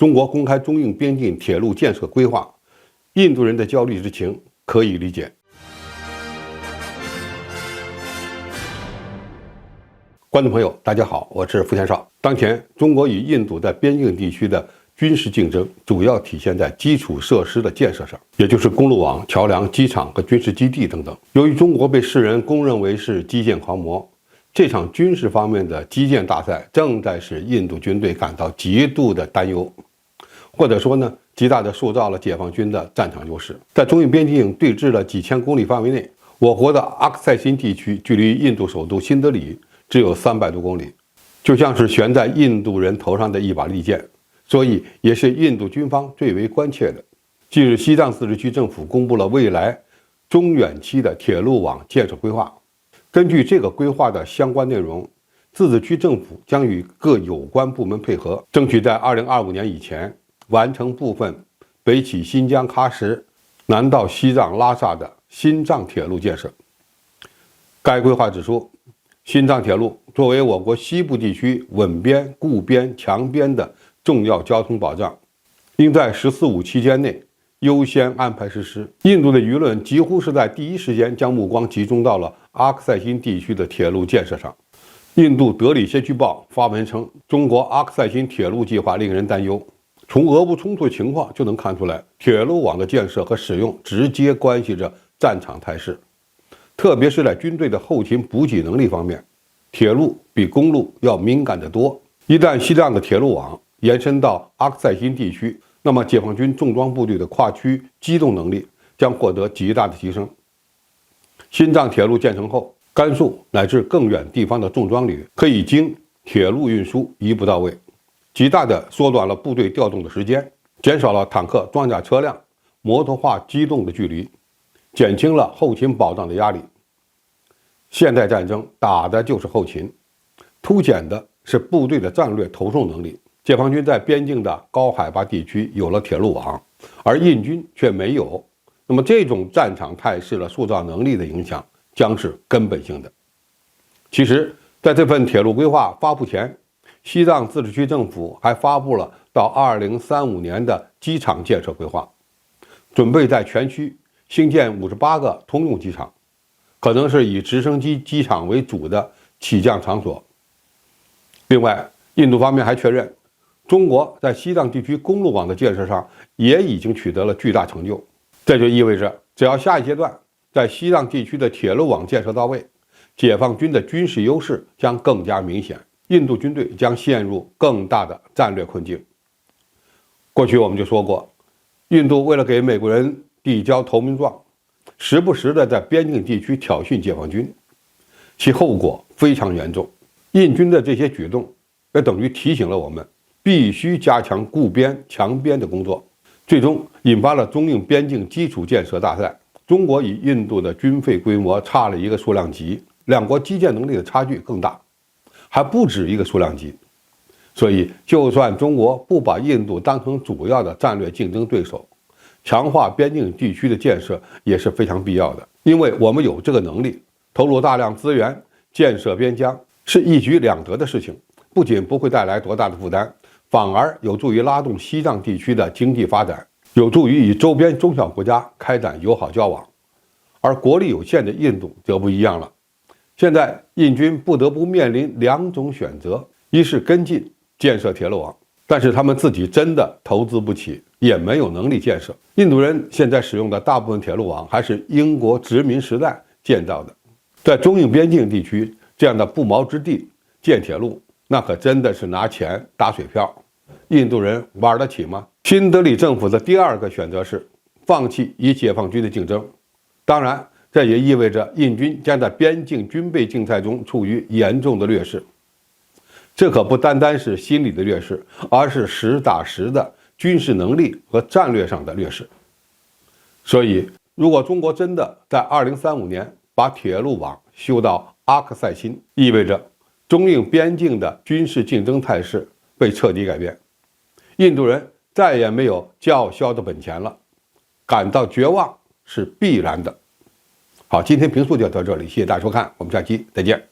中国公开中印边境铁路建设规划，印度人的焦虑之情可以理解。观众朋友，大家好，我是付天少。当前，中国与印度在边境地区的军事竞争主要体现在基础设施的建设上，也就是公路网、桥梁、机场和军事基地等等。由于中国被世人公认为是基建狂魔，这场军事方面的基建大赛正在使印度军队感到极度的担忧，或者说呢，极大地塑造了解放军的战场优势。在中印边境对峙了几千公里范围内，我国的阿克塞辛地区距离印度首都新德里只有300多公里，就像是悬在印度人头上的一把利剑，所以也是印度军方最为关切的。近日，西藏自治区政府公布了未来中远期的铁路网建设规划。根据这个规划的相关内容，自治区政府将与各有关部门配合，争取在2025年以前完成部分北起新疆喀什、南到西藏拉萨的新藏铁路建设。该规划指出，新藏铁路作为我国西部地区稳边、固边、强边的重要交通保障，应在“十四五”期间内优先安排实施。印度的舆论几乎是在第一时间将目光集中到了阿克塞辛地区的铁路建设上。印度德里先驱报发文称，中国阿克塞辛铁路计划令人担忧。从俄乌冲突的情况就能看出来，铁路网的建设和使用直接关系着战场态势。特别是在军队的后勤补给能力方面，铁路比公路要敏感得多。一旦西藏的铁路网延伸到阿克塞辛地区，那么解放军重装部队的跨区机动能力将获得极大的提升。新藏铁路建成后，甘肃乃至更远地方的重装旅可以经铁路运输一步到位，极大地缩短了部队调动的时间，减少了坦克、装甲车辆、摩托化机动的距离，减轻了后勤保障的压力。现代战争打的就是后勤，凸显的是部队的战略投送能力。解放军在边境的高海拔地区有了铁路网，而印军却没有。那么这种战场态势的塑造能力的影响将是根本性的。其实，在这份铁路规划发布前，西藏自治区政府还发布了到2035年的机场建设规划，准备在全区兴建58个通用机场，可能是以直升机机场为主的起降场所。另外，印度方面还确认，中国在西藏地区公路网的建设上也已经取得了巨大成就。这就意味着，只要下一阶段在西藏地区的铁路网建设到位，解放军的军事优势将更加明显，印度军队将陷入更大的战略困境。过去我们就说过，印度为了给美国人递交投名状，时不时的在边境地区挑衅解放军，其后果非常严重。印军的这些举动也等于提醒了我们，必须加强固边强边的工作，最终引发了中印边境基础建设大赛。中国与印度的军费规模差了一个数量级，两国基建能力的差距更大，还不止一个数量级。所以，就算中国不把印度当成主要的战略竞争对手，强化边境地区的建设也是非常必要的。因为我们有这个能力，投入大量资源建设边疆是一举两得的事情，不仅不会带来多大的负担，反而有助于拉动西藏地区的经济发展，有助于与周边中小国家开展友好交往。而国力有限的印度则不一样了，现在印军不得不面临两种选择，一是跟进建设铁路网，但是他们自己真的投资不起，也没有能力建设。印度人现在使用的大部分铁路网还是英国殖民时代建造的，在中印边境地区这样的不毛之地建铁路，那可真的是拿钱打水漂，印度人玩得起吗？新德里政府的第二个选择是放弃与解放军的竞争，当然，这也意味着印军将在边境军备竞赛中处于严重的劣势。这可不单单是心理的劣势，而是实打实的军事能力和战略上的劣势。所以，如果中国真的在2035年把铁路网修到阿克塞辛，意味着中印边境的军事竞争态势被彻底改变，印度人再也没有叫嚣的本钱了，感到绝望是必然的。好，今天评述就到这里，谢谢大家收看，我们下期再见。